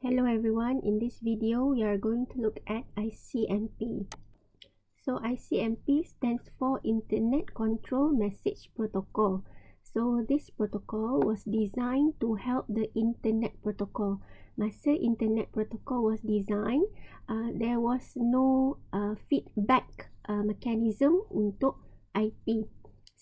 Hello everyone, in this video we are going to look at Icmp. So Icmp stands for Internet Control Message Protocol. So this protocol was designed to help the Internet Protocol. Masa Internet Protocol was designed, there was no feedback mechanism untuk IP.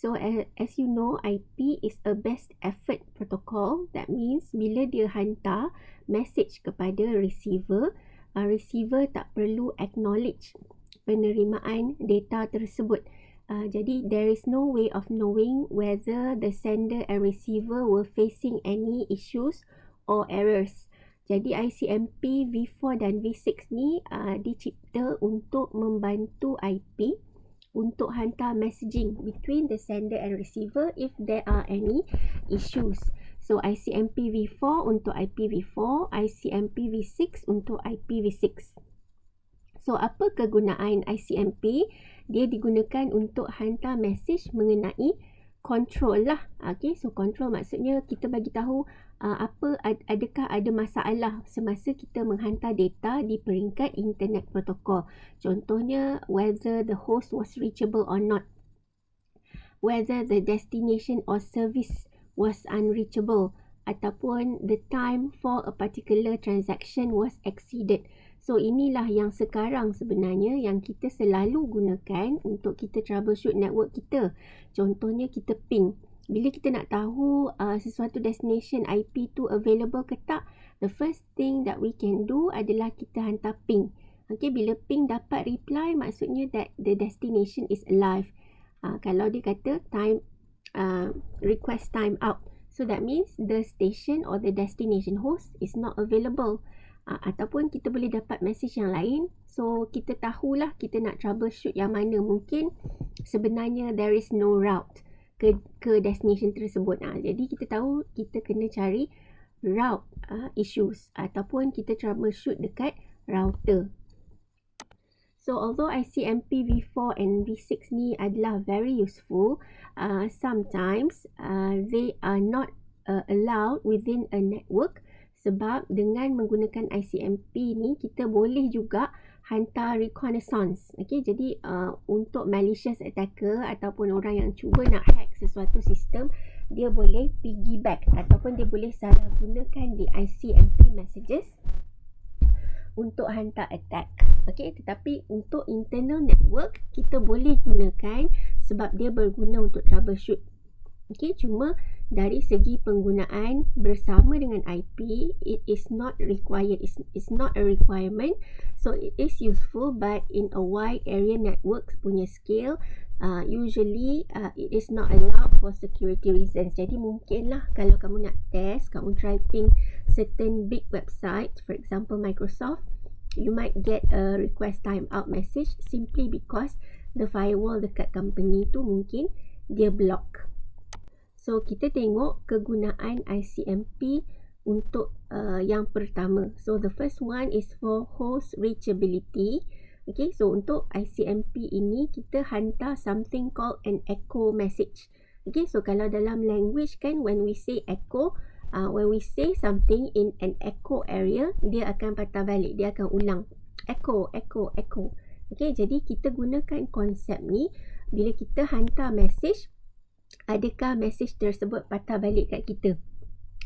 So as you know, IP is a best effort protocol. That means bila dia hantar message kepada receiver, receiver tak perlu acknowledge penerimaan data tersebut. Jadi there is no way of knowing whether the sender and receiver were facing any issues or errors. Jadi Icmp V4 dan V6 ni dicipta untuk membantu IP untuk hantar messaging between the sender and receiver if there are any issues. So Icmp V4 untuk IPv4, Icmp V6 untuk IPv6. So apa kegunaan Icmp? Dia digunakan untuk hantar message mengenai control lah. Okay, so control maksudnya kita bagi tahu adakah ada masalah semasa kita menghantar data di peringkat internet protokol. Contohnya, whether the host was reachable or not, whether the destination or service was unreachable, ataupun the time for a particular transaction was exceeded. So inilah yang sekarang sebenarnya yang kita selalu gunakan untuk kita troubleshoot network kita. Contohnya kita ping. Bila kita nak tahu sesuatu destination IP tu available ke tak, the first thing that we can do adalah kita hantar ping. Okay, bila ping dapat reply, maksudnya that the destination is alive. Kalau dia kata time request time out, so that means the station or the destination host is not available. Ataupun kita boleh dapat message yang lain, so kita tahulah kita nak troubleshoot yang mana. Mungkin sebenarnya there is no route ke destination tersebut. Jadi kita tahu kita kena cari route issues ataupun kita troubleshoot dekat router. So although Icmp V4 and V6 ni adalah very useful, sometimes they are not allowed within a network. Sebab dengan menggunakan Icmp ni kita boleh juga hantar reconnaissance. Okay, jadi untuk malicious attacker ataupun orang yang cuba nak hack sesuatu sistem, dia boleh piggyback ataupun dia boleh salah gunakan di Icmp messages untuk hantar attack. Okay, tetapi untuk internal network kita boleh gunakan sebab dia berguna untuk troubleshoot. Okay, cuma dari segi penggunaan bersama dengan IP, it is not required. It's not a requirement. So it is useful, but in a wide area networks punya scale, usually it is not allowed for security reasons. Jadi mungkinlah kalau kamu nak test, kamu try ping certain big website, for example Microsoft, you might get a request timeout message simply because the firewall dekat company tu mungkin dia block. So kita tengok kegunaan Icmp untuk yang pertama. So the first one is for host reachability. Okay, so untuk Icmp ini kita hantar something called an echo message. Okay, so kalau dalam language kan, when we say echo, when we say something in an echo area, dia akan patah balik, dia akan ulang. Echo, echo, echo. Okay, jadi kita gunakan konsep ni bila kita hantar message. Adakah message tersebut patah balik kat kita?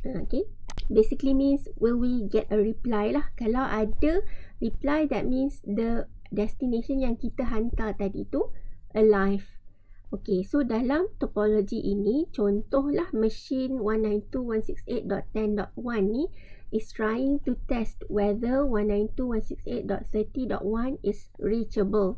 Okay, basically means will we get a reply lah. Kalau ada reply, that means the destination yang kita hantar tadi tu alive. Okay, so dalam topologi ini, contohlah machine 192.168.10.1 ni is trying to test whether 192.168.30.1 is reachable.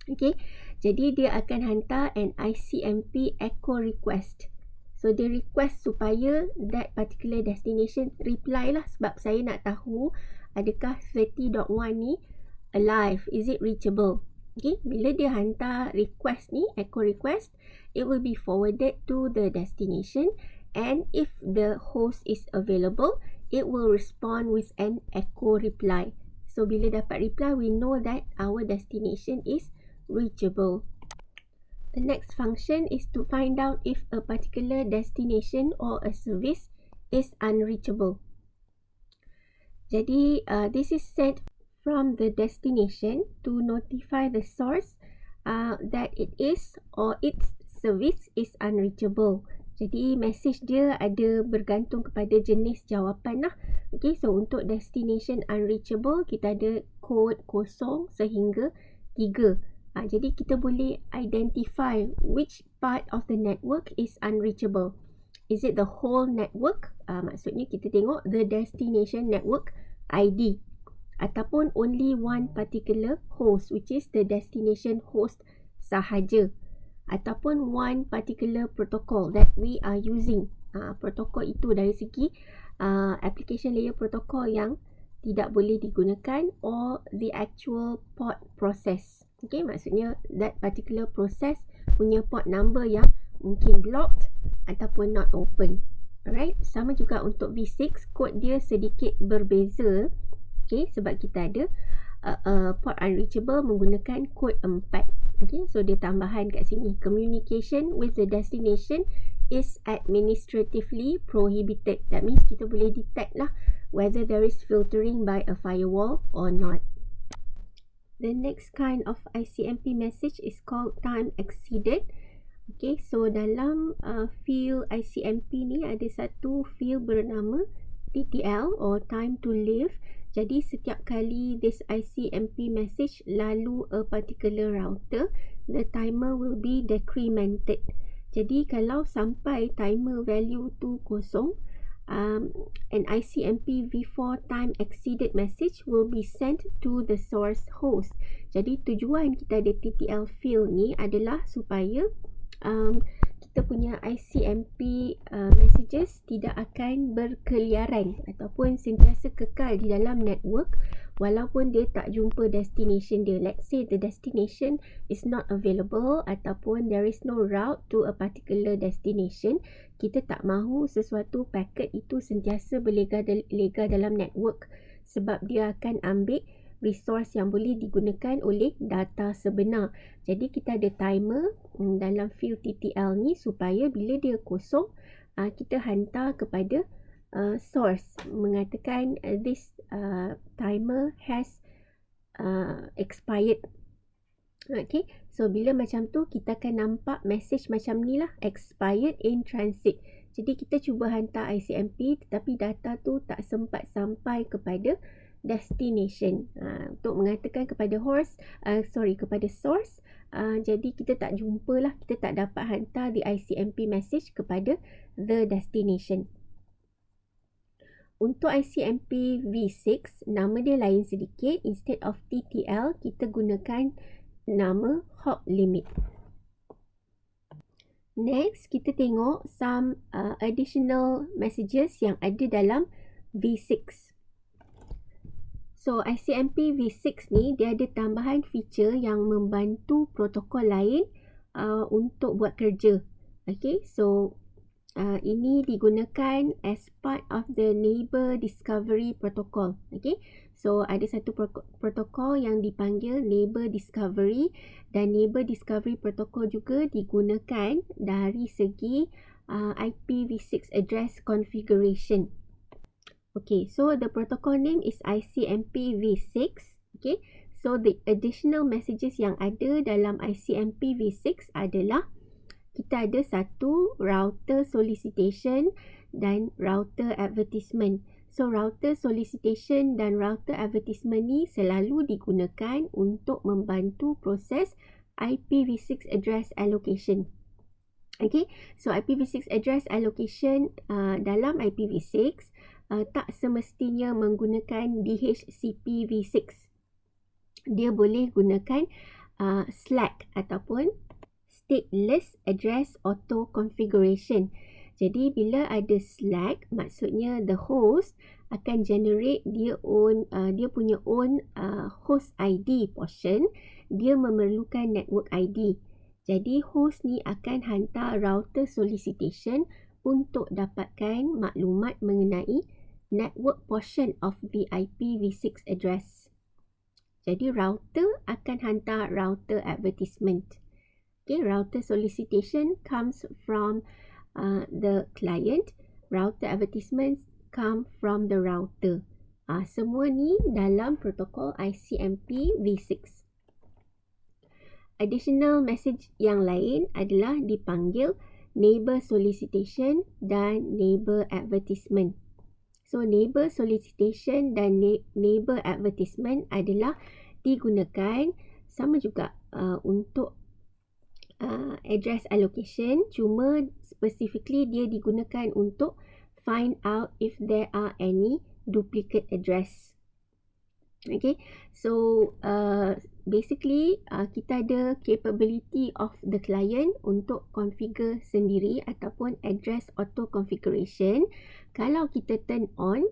Okay, jadi dia akan hantar an Icmp echo request. So dia request supaya that particular destination reply lah, sebab saya nak tahu adakah 30.1 ni alive, is it reachable. Okay, bila dia hantar request ni, echo request, it will be forwarded to the destination, and if the host is available, it will respond with an echo reply. So bila dapat reply, we know that our destination is reachable. The next function is to find out if a particular destination or a service is unreachable. Jadi this is sent from the destination to notify the source that it is or its service is unreachable. Jadi message dia ada bergantung kepada jenis jawapan lah. Okay, so untuk destination unreachable kita ada kod 0 sehingga 3. Jadi kita boleh identify which part of the network is unreachable. Is it the whole network? Maksudnya kita tengok the destination network ID ataupun only one particular host, which is the destination host sahaja, ataupun one particular protocol that we are using. Protokol itu dari segi application layer protocol yang tidak boleh digunakan or the actual port process. Okay, maksudnya that particular process punya port number yang mungkin blocked ataupun not open. Alright, sama juga untuk V6, kod dia sedikit berbeza. Okay, sebab kita ada port unreachable menggunakan kod 4. Okay, so dia tambahan kat sini. Communication with the destination is administratively prohibited. That means kita boleh detect lah whether there is filtering by a firewall or not. The next kind of ICMP message is called time exceeded. Okay, so dalam field ICMP ni ada satu field bernama TTL or time to live. Jadi setiap kali this ICMP message lalu a particular router, the timer will be decremented. Jadi kalau sampai timer value tu kosong, an ICMP v4 time exceeded message will be sent to the source host. Jadi tujuan kita ada TTL field ni adalah supaya kita punya ICMP messages tidak akan berkeliaran ataupun sentiasa kekal di dalam network walaupun dia tak jumpa destination dia. Let's say the destination is not available ataupun there is no route to a particular destination. Kita tak mahu sesuatu packet itu sentiasa berlega dalam network sebab dia akan ambil resource yang boleh digunakan oleh data sebenar. Jadi kita ada timer dalam field TTL ni supaya bila dia kosong, kita hantar kepada source mengatakan this timer has expired. Okay, so bila macam tu kita akan nampak message macam ni lah, expired in transit. Jadi kita cuba hantar ICMP tetapi data tu tak sempat sampai kepada destination untuk mengatakan kepada kepada source. Jadi kita tak jumpa lah, kita tak dapat hantar the ICMP message kepada the destination. Untuk ICMP V6, nama dia lain sedikit. Instead of TTL, kita gunakan nama hop limit. Next, kita tengok some additional messages yang ada dalam V6. So, ICMP V6 ni dia ada tambahan feature yang membantu protokol lain untuk buat kerja. Okay, so ini digunakan as part of the neighbor discovery protocol. Okay, so ada satu protokol yang dipanggil neighbor discovery dan neighbor discovery protocol juga digunakan dari segi IPv6 address configuration. Okay, so the protocol name is ICMP V6. Okay, so the additional messages yang ada dalam ICMP V6 adalah kita ada satu router solicitation dan router advertisement. So router solicitation dan router advertisement ni selalu digunakan untuk membantu proses IPv6 address allocation. Okay, so IPv6 address allocation dalam IPv6 tak semestinya menggunakan DHCP V6. Dia boleh gunakan SLAC ataupun Stateless Address Auto Configuration. Jadi bila ada SLAC, maksudnya the host akan generate dia punya own host ID portion. Dia memerlukan network ID. Jadi host ni akan hantar router solicitation untuk dapatkan maklumat mengenai network portion of the IPv6 address. Jadi router akan hantar router advertisement. Okay, router solicitation comes from the client. Router advertisements come from the router. Semua ni dalam protokol ICMP v6. Additional message yang lain adalah dipanggil neighbor solicitation dan neighbor advertisement. So neighbor solicitation dan neighbor advertisement adalah digunakan sama juga untuk address allocation, cuma specifically dia digunakan untuk find out if there are any duplicate address. Okay, so basically kita ada capability of the client untuk configure sendiri ataupun address auto configuration. Kalau kita turn on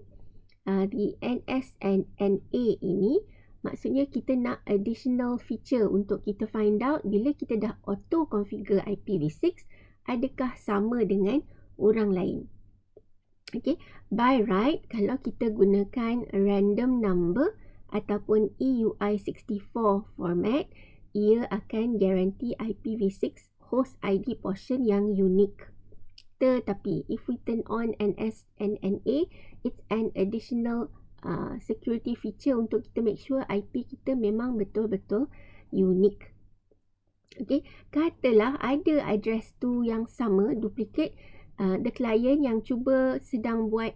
the NS and NA ini, maksudnya kita nak additional feature untuk kita find out bila kita dah auto configure IPv6 adakah sama dengan orang lain. Okay, by right kalau kita gunakan random number ataupun EUI64 format, ia akan guarantee IPv6 host ID portion yang unique. Tetapi if we turn on NS and NA, it's an additional security feature untuk kita make sure IP kita memang betul-betul unique. Okay, katalah ada address tu yang sama, duplicate, the client yang cuba sedang buat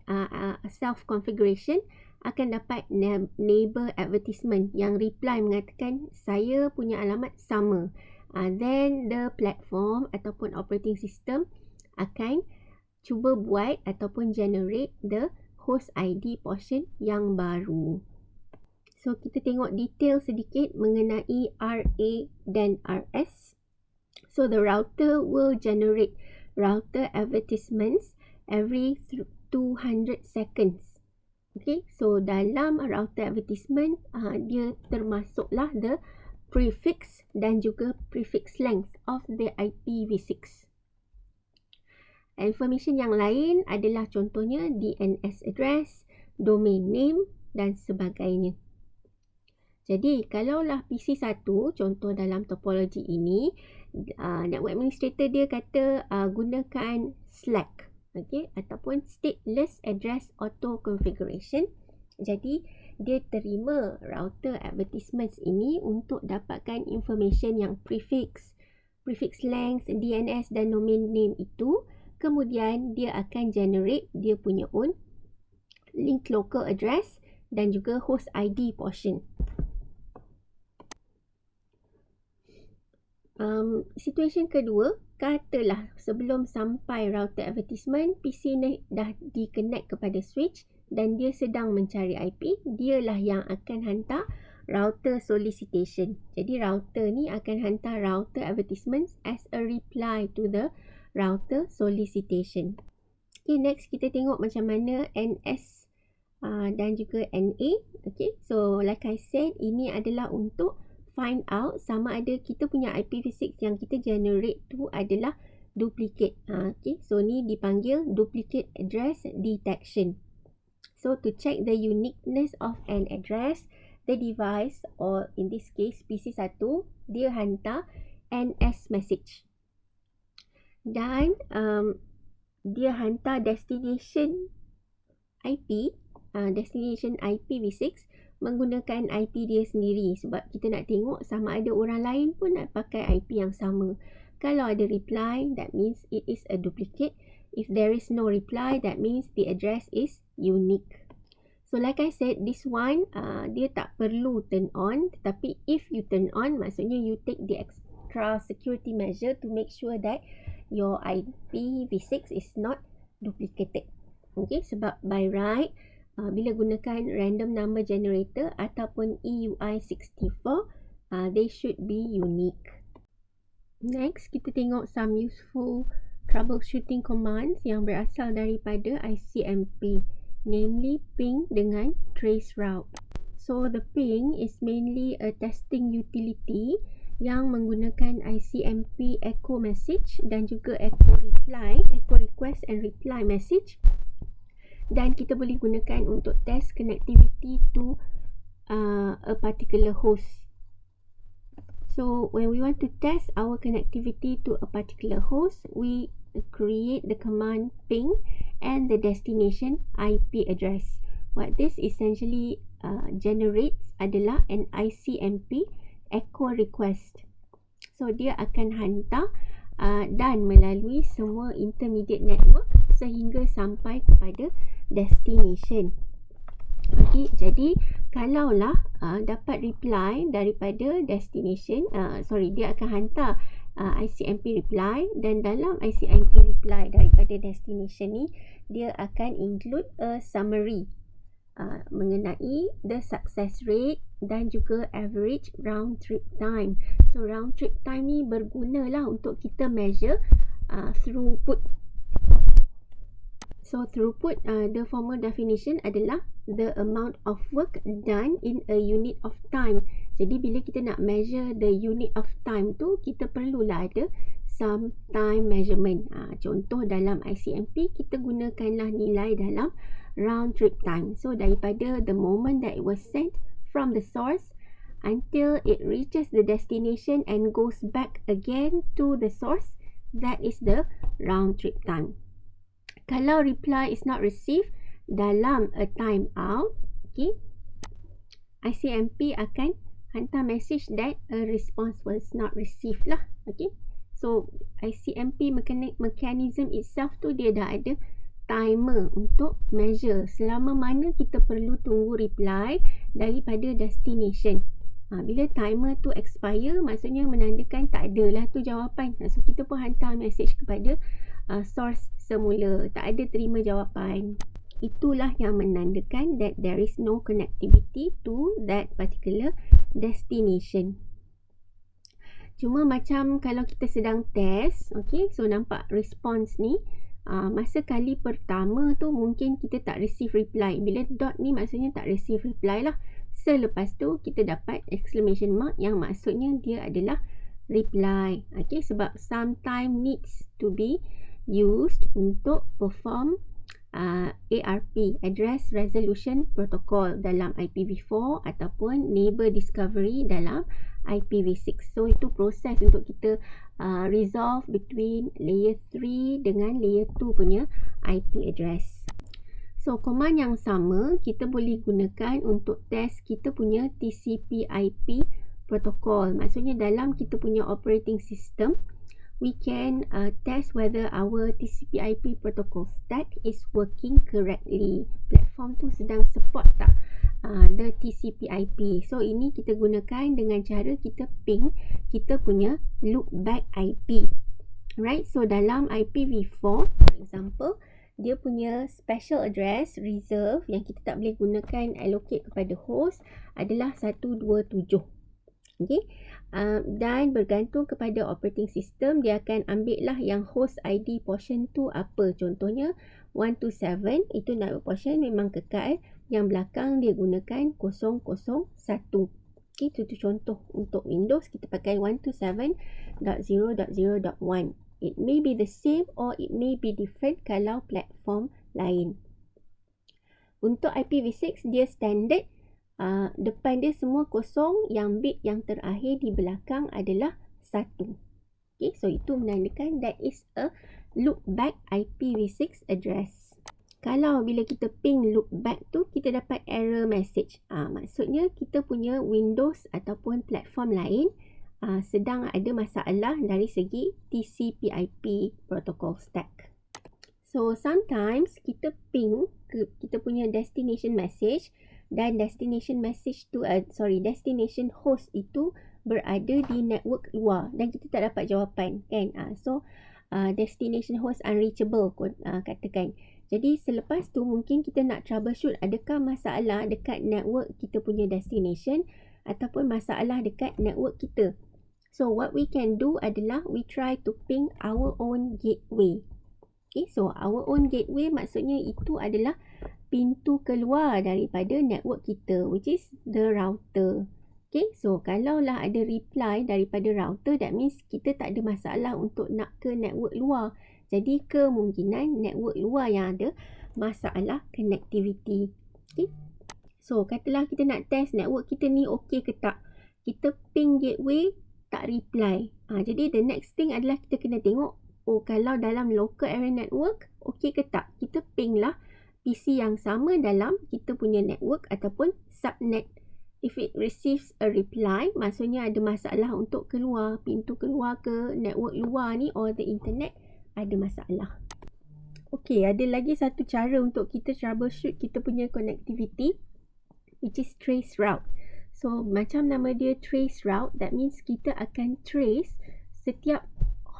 self configuration akan dapat neighbor advertisement yang reply mengatakan saya punya alamat sama. Then the platform ataupun operating system akan cuba buat ataupun generate the host ID portion yang baru. So kita tengok detail sedikit mengenai RA dan RS. So the router will generate router advertisements every 200 seconds. Okay, so dalam router advertisement dia termasuklah the prefix dan juga prefix length of the IPv6. Information yang lain adalah contohnya DNS address, domain name dan sebagainya. Jadi kalaulah PC1 contoh dalam topologi ini, network administrator dia kata gunakan Slack, okay, ataupun stateless address auto configuration. Jadi dia terima router advertisements ini untuk dapatkan information yang prefix length, DNS dan domain name itu. Kemudian dia akan generate dia punya own link local address dan juga host ID portion. Situation kedua, katalah sebelum sampai router advertisement, PC ni dah di-connect kepada switch dan dia sedang mencari IP, dialah yang akan hantar router solicitation. Jadi router ni akan hantar router advertisements as a reply to the router solicitation. Okay, next kita tengok macam mana NS dan juga NA. Okay, so like I said, ini adalah untuk find out sama ada kita punya IPv6 yang kita generate tu adalah duplicate. Okay, so ni dipanggil duplicate address detection. So to check the uniqueness of an address, the device, or in this case PC1, dia hantar NS message. Dan dia hantar destination IP, destination IPv6 menggunakan IP dia sendiri sebab kita nak tengok sama ada orang lain pun nak pakai IP yang sama. Kalau ada reply, that means it is a duplicate. If there is no reply, that means the address is unique. So like I said, this one dia tak perlu turn on, tetapi if you turn on, maksudnya you take the extra security measure to make sure that your IPv6 is not duplicated. Okay, sebab by right, bila gunakan random number generator ataupun EUI64, they should be unique. Next, kita tengok some useful troubleshooting commands yang berasal daripada Icmp, namely ping dengan trace route. So the ping is mainly a testing utility yang menggunakan Icmp echo message dan juga echo reply, echo request and reply message, dan kita boleh gunakan untuk test connectivity to a particular host. So when we want to test our connectivity to a particular host, we create the command ping and the destination IP address. what this essentially generates adalah an ICMP echo request. So dia akan hantar dan melalui semua intermediate network sehingga sampai kepada destination. Okey, jadi kalaulah dapat reply daripada destination, dia akan hantar ICMP reply, dan dalam ICMP reply daripada destination ni dia akan include a summary mengenai the success rate dan juga average round trip time. So round trip time ni bergunalah untuk kita measure throughput. So throughput, the formal definition adalah the amount of work done in a unit of time. Jadi bila kita nak measure the unit of time tu, kita perlulah ada some time measurement. Contoh dalam ICMP, kita gunakanlah nilai dalam round trip time. So daripada the moment that it was sent from the source until it reaches the destination and goes back again to the source, that is the round trip time. Kalau reply is not received dalam a time out, okay, ICMP akan hantar message that a response was not received lah. Okay, so ICMP mechanism itself tu dia dah ada timer untuk measure selama mana kita perlu tunggu reply daripada destination. Bila timer tu expire, maksudnya menandakan tak adalah tu jawapan. So kita pun hantar message kepada source semula, tak ada terima jawapan. Itulah yang menandakan that there is no connectivity to that particular destination. Cuma macam kalau kita sedang test, okay, so nampak response ni, masa kali pertama tu mungkin kita tak receive reply. Bila dot ni maksudnya tak receive reply lah. Selepas tu kita dapat exclamation mark yang maksudnya dia adalah reply. Okay, sebab sometime needs to be used untuk perform ARP, Address Resolution Protocol, dalam IPv4 ataupun Neighbor Discovery dalam IPv6. So itu proses untuk kita resolve between layer 3 dengan layer 2 punya IP address. So command yang sama kita boleh gunakan untuk test kita punya TCP/IP protocol. Maksudnya dalam kita punya operating system, we can test whether our TCP/IP protocol stack is working correctly. Platform tu sedang support tak the TCP/IP. So ini kita gunakan dengan cara kita ping kita punya loopback IP. Right, so dalam IPv4, for example, dia punya special address reserve yang kita tak boleh gunakan allocate kepada host adalah 127. Okay, dan bergantung kepada operating system, dia akan ambil lah yang host ID portion tu apa. Contohnya 127, itu network portion memang kekal, yang belakang dia gunakan 001. Okay, itu contoh. Untuk Windows kita pakai 127.0.0.1. It may be the same or it may be different kalau platform lain. Untuk IPv6 dia standard, depan dia semua kosong, yang bit yang terakhir di belakang adalah 1. Okay, so itu menandakan that is a loopback IPv6 address. Kalau bila kita ping loopback tu, kita dapat error message. Maksudnya kita punya Windows ataupun platform lain sedang ada masalah dari segi TCP/IP protocol stack. So sometimes kita ping kita punya destination message, dan destination message tu destination host itu berada di network luar dan kita tak dapat jawapan, kan? So destination host unreachable katakan. Jadi selepas tu mungkin kita nak troubleshoot adakah masalah dekat network kita punya destination ataupun masalah dekat network kita. So what we can do adalah we try to ping our own gateway. Okay, so our own gateway maksudnya itu adalah pintu keluar daripada network kita, which is the router. Okay, so kalaulah ada reply daripada router, that means kita tak ada masalah untuk nak ke network luar. Jadi kemungkinan network luar yang ada masalah connectivity. Okay, so katalah kita nak test network kita ni okey ke tak. Kita ping gateway, tak reply. Jadi the next thing adalah kita kena tengok, kalau dalam local area network okey ke tak. Kita ping lah PC yang sama dalam kita punya network ataupun subnet. If it receives a reply, maksudnya ada masalah untuk keluar, pintu keluar ke network luar ni or the internet ada masalah. Okey, ada lagi satu cara untuk kita troubleshoot kita punya connectivity, which is trace route. So, macam nama dia trace route, that means kita akan trace setiap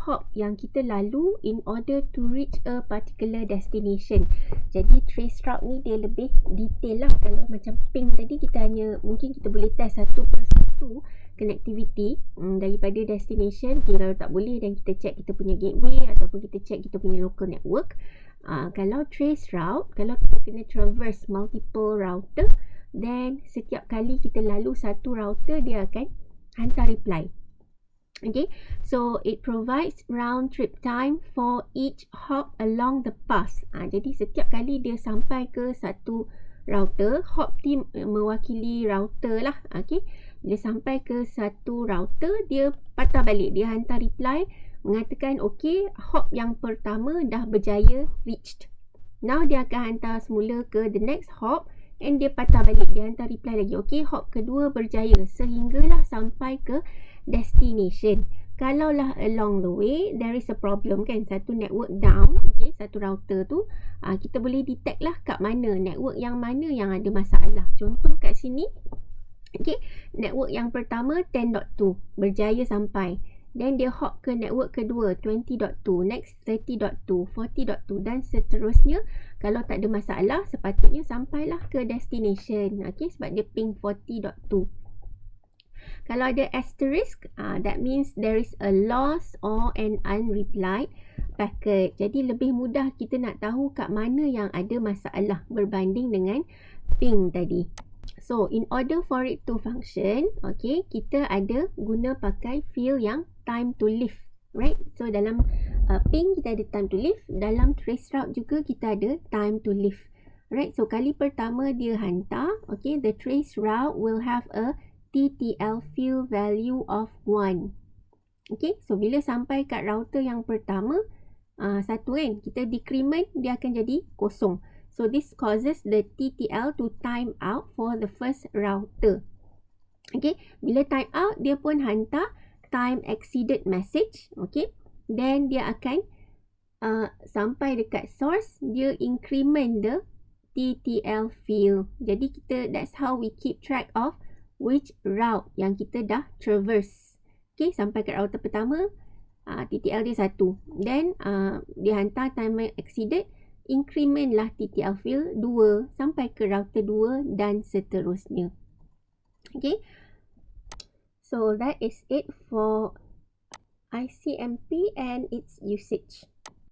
hop yang kita lalu in order to reach a particular destination. Jadi trace route ni dia lebih detail lah. Kalau macam ping tadi kita hanya mungkin kita boleh test satu per satu connectivity daripada destination. Okay, kalau tak boleh dan kita check kita punya gateway ataupun kita check kita punya local network. Kalau trace route, kalau kita kena traverse multiple router, then setiap kali kita lalu satu router dia akan hantar reply. Okay, so it provides round trip time for each hop along the path. Jadi setiap kali dia sampai ke satu router, hop ni mewakili router lah. Okay, dia sampai ke satu router, dia patah balik, dia hantar reply mengatakan okay, hop yang pertama dah berjaya reached. Now dia akan hantar semula ke the next hop and dia patah balik, dia hantar reply lagi okay, hop kedua berjaya sehinggalah sampai ke destination. Kalaulah along the way there is a problem kan, satu network down, okay, satu router tu kita boleh detect lah kat mana network yang mana yang ada masalah. Contoh kat sini, okay, network yang pertama 10.2 berjaya sampai, then dia hop ke network kedua 20.2, next 30.2, 40.2 dan seterusnya. Kalau tak ada masalah sepatutnya sampailah ke destination, okay, sebab dia ping 40.2. Kalau ada asterisk, that means there is a loss or an unreplied packet. Jadi lebih mudah kita nak tahu kat mana yang ada masalah berbanding dengan ping tadi. So, in order for it to function, okay, kita ada guna pakai field yang time to live, right? So, dalam ping kita ada time to live, dalam trace route juga kita ada time to live, right? So, kali pertama dia hantar, okay, the trace route will have a TTL field value of 1. Okay, so bila sampai kat router yang pertama, satu kan, kita decrement, dia akan jadi kosong. So, this causes the TTL to time out for the first router. Okay, bila time out, dia pun hantar time exceeded message. Okay, then dia akan sampai dekat source, dia increment the TTL field. Jadi, that's how we keep track of which route yang kita dah traverse. Okay, sampai ke router pertama, TTL dia 1. Then, dia hantar time exceeded, increment lah TTL field 2 sampai ke router 2 dan seterusnya. Okay, so that is it for ICMP and its usage.